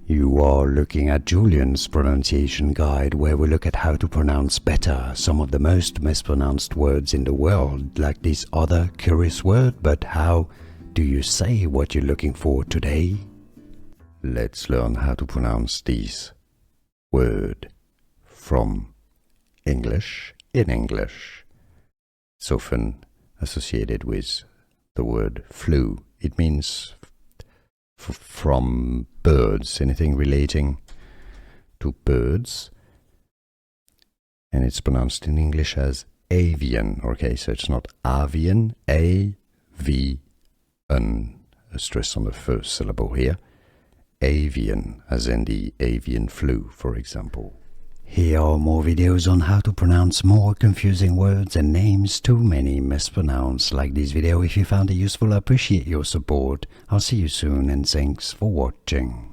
You are looking at Julian's pronunciation guide, where we look at how to pronounce better some of the most mispronounced words in the world, like this other curious word. But how do you say what you're looking for today? Let's learn how to pronounce this word from English in English. It's often associated with the word flu. It means from birds, anything relating to birds, and it's pronounced in English as avian. Okay, so it's not avian, A-V-N, a stress on the first syllable here, avian, as in the avian flu, for example. Here are more videos on how to pronounce more confusing words and names too many mispronounced. Like this video if you found it useful. I appreciate your support. I'll see you soon and thanks for watching.